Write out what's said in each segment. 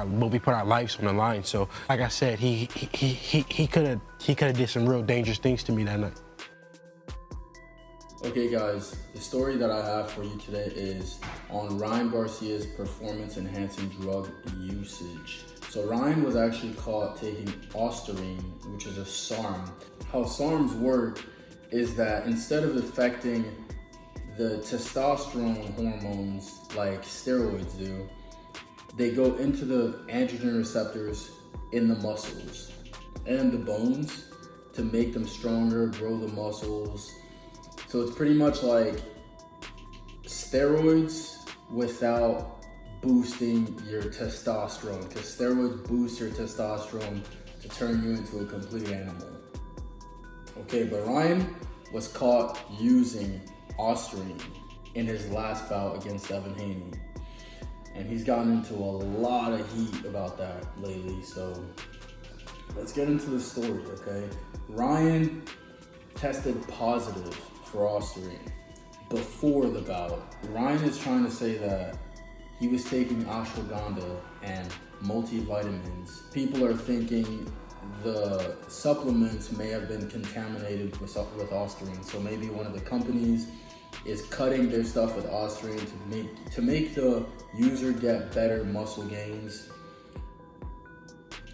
but we put our lives on the line. So, like I said, he could have did some real dangerous things to me that night. Okay guys, the story that I have for you today is on Ryan Garcia's performance-enhancing drug usage. So Ryan was actually caught taking Ostarine, which is a SARM. How SARMs work is that instead of affecting the testosterone hormones like steroids do, they go into the androgen receptors in the muscles and the bones to make them stronger, grow the muscles. So it's pretty much like steroids without boosting your testosterone, because steroids boost your testosterone to turn you into a complete animal. Okay, but Ryan was caught using Ostarine in his last bout against Devin Haney. And he's gotten into a lot of heat about that lately, so let's get into the story, okay? Ryan tested positive for Ostarine before the bout. Ryan is trying to say that he was taking ashwagandha and multivitamins. People are thinking the supplements may have been contaminated with Ostarine, so maybe one of the companies is cutting their stuff with Ostarine to make the user get better muscle gains,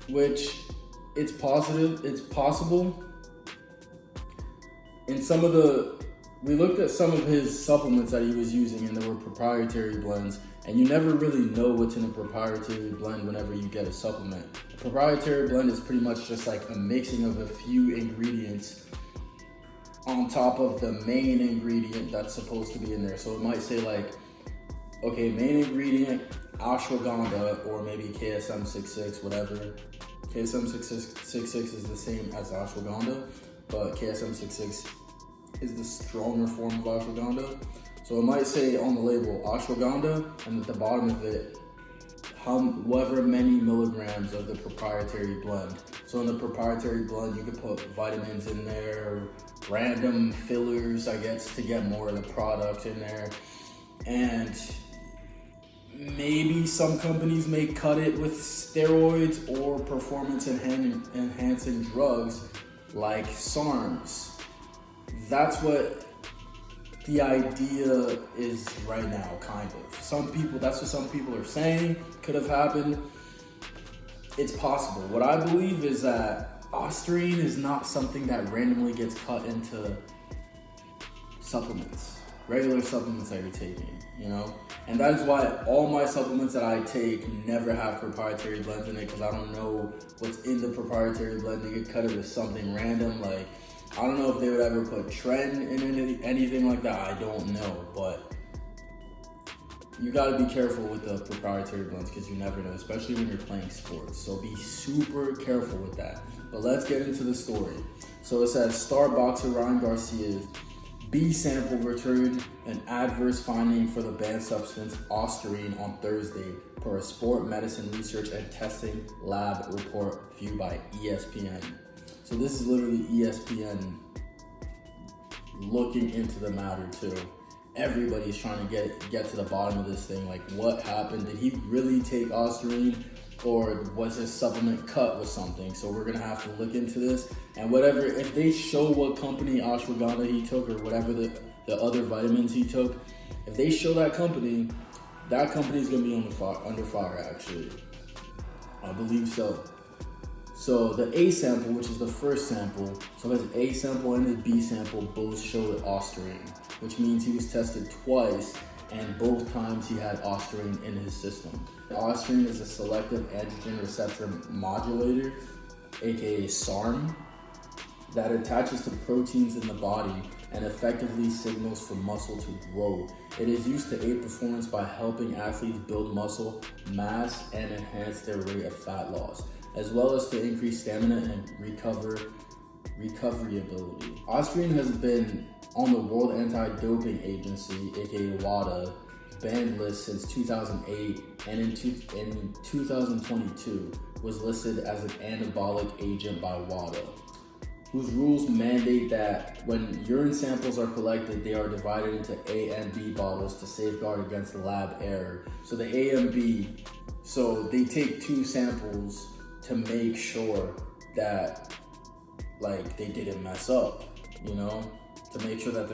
which it's possible. We looked at some of his supplements that he was using, and there were proprietary blends, and you never really know what's in a proprietary blend whenever you get a supplement. A proprietary blend is pretty much just like a mixing of a few ingredients on top of the main ingredient that's supposed to be in there. So it might say like, okay, main ingredient, ashwagandha, or maybe KSM 66, whatever. KSM 66 is the same as ashwagandha, but KSM 66 is the stronger form of ashwagandha. So it might say on the label ashwagandha, and at the bottom of it, however many milligrams of the proprietary blend. So in the proprietary blend, you could put vitamins in there, random fillers, I guess, to get more of the product in there. And maybe some companies may cut it with steroids or performance enhancing drugs like SARMs. That's what the idea is right now, kind of. That's what some people are saying could have happened. It's possible. What I believe is that Ostarine is not something that randomly gets cut into supplements, regular supplements that you're taking, you know? And that is why all my supplements that I take never have proprietary blends in it, because I don't know what's in the proprietary blend. They get cut it with something random, like, I don't know if they would ever put Tren in anything like that, I don't know, but you gotta be careful with the proprietary blends because you never know, especially when you're playing sports. So be super careful with that. But let's get into the story. So it says, star boxer Ryan Garcia's B sample returned an adverse finding for the banned substance Ostarine on Thursday per a sport medicine research and testing lab report viewed by ESPN. So this is literally ESPN looking into the matter too. Everybody's trying to get to the bottom of this thing. Like, what happened? Did he really take Ostarine, or was his supplement cut with something? So we're gonna have to look into this. And whatever, if they show what company ashwagandha he took, or whatever the other vitamins he took, if they show that company's gonna be under fire. Actually, I believe so. So the A sample, which is the first sample, so his A sample and his B sample both showed Ostarine, which means he was tested twice, and both times he had Ostarine in his system. Ostarine is a selective androgen receptor modulator, aka SARM, that attaches to proteins in the body and effectively signals for muscle to grow. It is used to aid performance by helping athletes build muscle mass and enhance their rate of fat loss, as well as to increase stamina and recovery ability. Ostarine has been on the World Anti-Doping Agency, aka WADA, banned list since 2008, and in 2022 was listed as an anabolic agent by WADA, whose rules mandate that when urine samples are collected, they are divided into A and B bottles to safeguard against lab error. So the A and B So they take 2 samples to make sure that like they didn't mess up, you know, to make sure that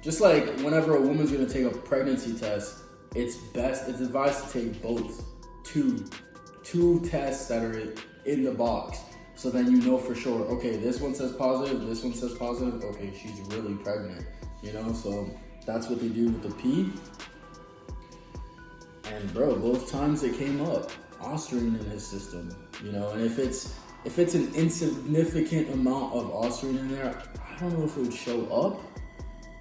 just like whenever a woman's gonna take a pregnancy test, it's advised to take both, two tests that are in the box. So then you know for sure, okay, this one says positive, this one says positive, okay, she's really pregnant, you know? So that's what they do with the pee. And bro, both times it came up, Ostarine in his system, you know? And if it's an insignificant amount of Ostarine in there, I don't know if it would show up,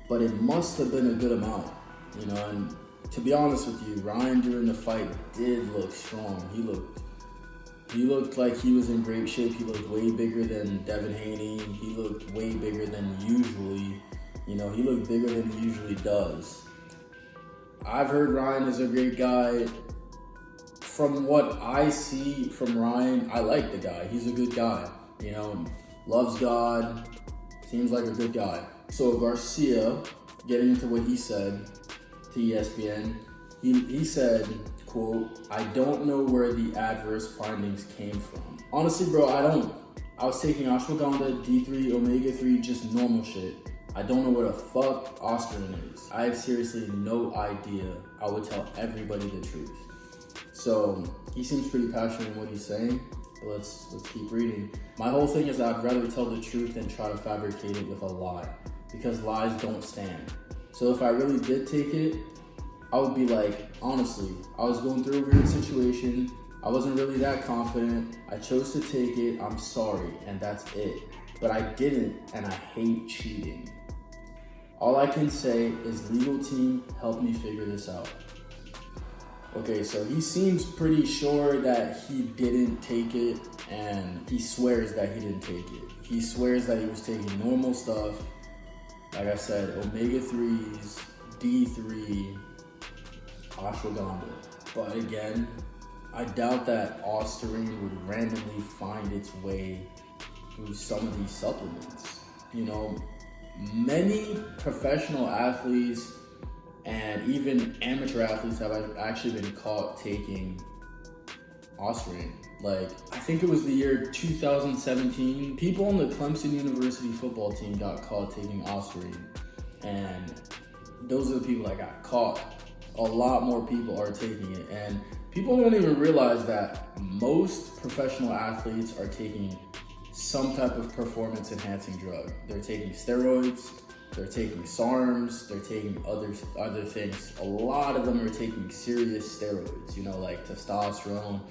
but it must have been a good amount, you know? And to be honest with you, Ryan during the fight did look strong. He looked like he was in great shape. He looked way bigger than Devin Haney. He looked way bigger than usually. You know, he looked bigger than he usually does. I've heard Ryan is a great guy. From what I see from Ryan, I like the guy. He's a good guy. You know, loves God. Seems like a good guy. So Garcia, getting into what he said to ESPN, he said, quote, "I don't know where the adverse findings came from." Honestly, bro, I don't. I was taking ashwagandha, D3, omega-3, just normal shit. I don't know what the fuck Ostarine is. I have seriously no idea. I would tell everybody the truth. So he seems pretty passionate in what he's saying. But let's keep reading. My whole thing is I'd rather tell the truth than try to fabricate it with a lie, because lies don't stand. So if I really did take it, I would be like, honestly, I was going through a weird situation. I wasn't really that confident. I chose to take it. I'm sorry, and that's it. But I didn't, and I hate cheating. All I can say is legal team, help me figure this out. Okay, so he seems pretty sure that he didn't take it, and he swears that he didn't take it. He swears that he was taking normal stuff. Like I said, omega-3s, D3, ashwagandha. But again, I doubt that Ostarine would randomly find its way through some of these supplements. You know, many professional athletes and even amateur athletes have actually been caught taking Ostarine. Like, I think it was the year 2017, people on the Clemson University football team got caught taking Ostarine. And those are the people that got caught. A lot more people are taking it. And people don't even realize that most professional athletes are taking some type of performance enhancing drug. They're taking steroids, they're taking SARMs, they're taking other things. A lot of them are taking serious steroids, you know, like testosterone.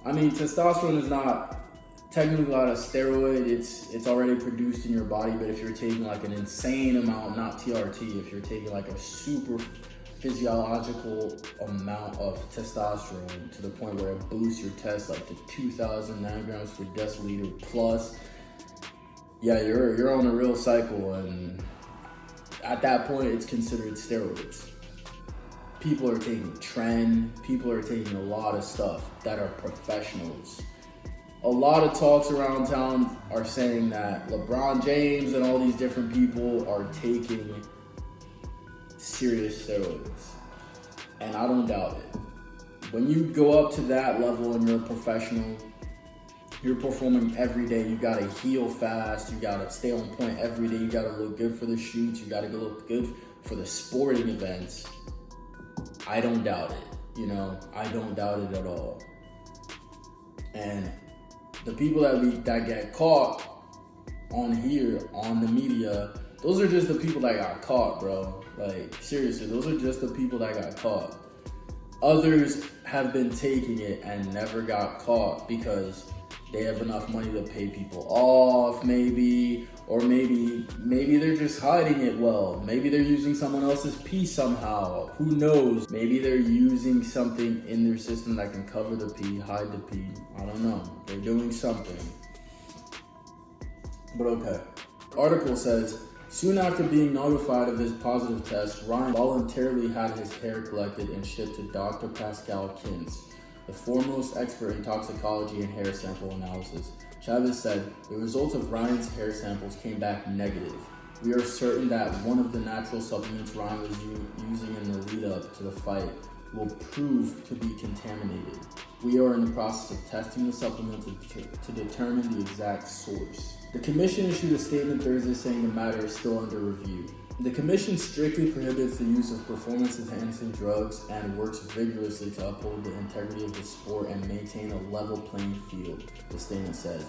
I mean, testosterone is not technically not a steroid. It's already produced in your body, but if you're taking like an insane amount, not TRT, if you're taking like a super physiological amount of testosterone to the point where it boosts your test like to 2,000 nanograms per deciliter plus, yeah, you're on a real cycle, and at that point it's considered steroids. People are taking Tren, people are taking a lot of stuff that are professionals. A lot of talks around town are saying that LeBron James and all these different people are taking serious steroids, and I don't doubt it. When you go up to that level and you're a professional, you're performing every day, you gotta heal fast, you gotta stay on point every day, you gotta look good for the shoots, you gotta look good for the sporting events. I don't doubt it, you know, I don't doubt it at all. And the people that get caught on here, on the media, those are just the people that got caught, bro. Like, seriously, those are just the people that got caught. Others have been taking it and never got caught because they have enough money to pay people off, maybe, or maybe they're just hiding it well. Maybe they're using someone else's pee somehow. Who knows? Maybe they're using something in their system that can cover the pee, hide the pee. I don't know. They're doing something. But okay. The article says, soon after being notified of his positive test, Ryan voluntarily had his hair collected and shipped to Dr. Pascal Kintz, the foremost expert in toxicology and hair sample analysis. Chavez said, the results of Ryan's hair samples came back negative. We are certain that one of the natural supplements Ryan was using in the lead up to the fight will prove to be contaminated. We are in the process of testing the supplement to determine the exact source. The commission issued a statement Thursday saying the matter is still under review. The commission strictly prohibits the use of performance-enhancing drugs and works vigorously to uphold the integrity of the sport and maintain a level playing field, the statement says.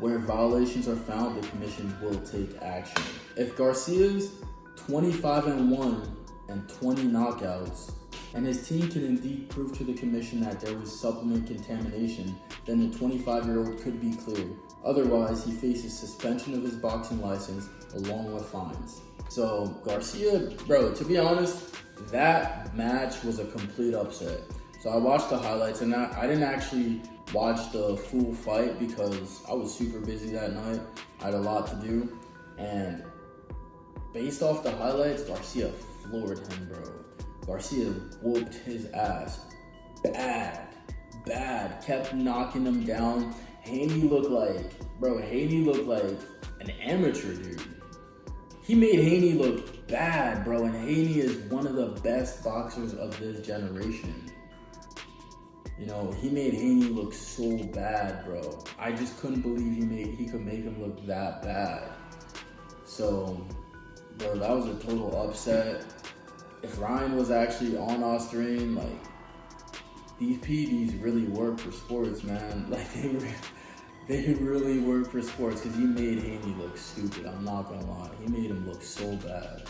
Where violations are found, the commission will take action. If Garcia's 25-1 and 20 knockouts, and his team can indeed prove to the commission that there was supplement contamination, then the 25-year-old could be cleared. Otherwise, he faces suspension of his boxing license along with fines. So Garcia, bro, to be honest, that match was a complete upset. So I watched the highlights, and I didn't actually watch the full fight because I was super busy that night. I had a lot to do, and based off the highlights, Garcia floored him, bro. Garcia whooped his ass. Bad. Kept knocking him down. Haney looked like an amateur, dude. He made Haney look bad, bro, and Haney is one of the best boxers of this generation. You know, he made Haney look so bad, bro. I just couldn't believe he could make him look that bad. So, bro, that was a total upset. If Ryan was actually on Australian, like, these PEDs really work for sports, man. Like, they really work for sports because he made Haney look stupid. I'm not gonna lie. He made him look so bad.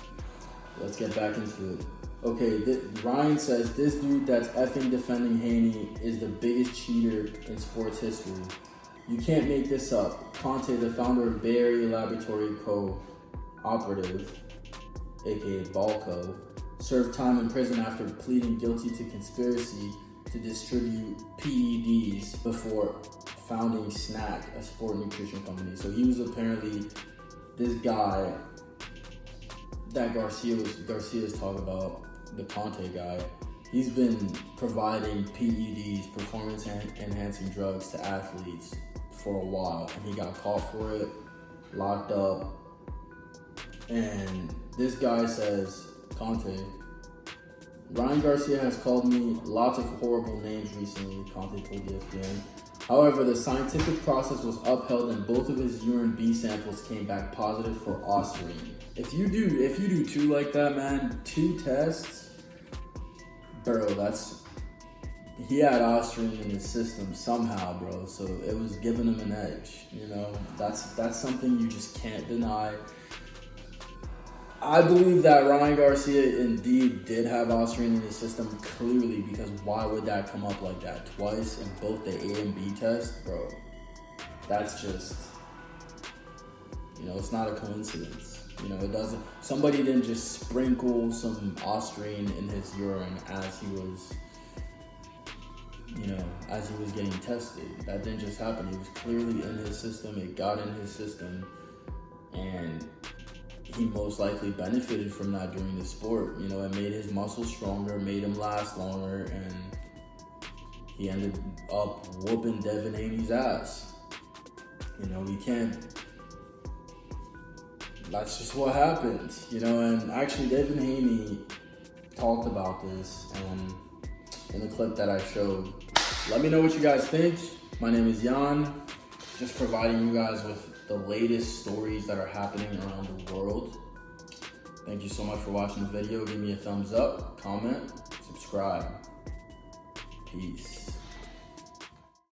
Let's get back into it. Okay, Ryan says this dude that's effing defending Haney is the biggest cheater in sports history. You can't make this up. Conte, the founder of Bay Area Laboratory Co-operative, aka Balco, served time in prison after pleading guilty to conspiracy to distribute PEDs before founding Snack, a sport nutrition company. So he was apparently this guy that Garcia's talking about, the Conte guy. He's been providing PEDs, performance-enhancing drugs, to athletes for a while, and he got caught for it, locked up. And this guy says, Conte, Ryan Garcia has called me lots of horrible names recently, Conte told ESPN. However, the scientific process was upheld and both of his urine B samples came back positive for Ostarine. If you do two like that, man, 2 tests, bro, he had Ostarine in his system somehow, bro. So it was giving him an edge, you know. That's something you just can't deny. I believe that Ryan Garcia indeed did have Ostarine in his system, clearly, because why would that come up like that twice in both the A and B test, bro? That's just, you know, it's not a coincidence. You know, it doesn't. Somebody didn't just sprinkle some Ostarine in his urine as he was, you know, as he was getting tested. That didn't just happen. It was clearly in his system. It got in his system, and he most likely benefited from that during the sport. You know, it made his muscles stronger, made him last longer, and he ended up whooping Devin Haney's ass. You know, that's just what happened, you know. And actually, Devin Haney talked about this in the clip that I showed. Let me know what you guys think. My name is Jan, just providing you guys with the latest stories that are happening around the world. Thank you so much for watching the video. Give me a thumbs up, comment, subscribe. Peace.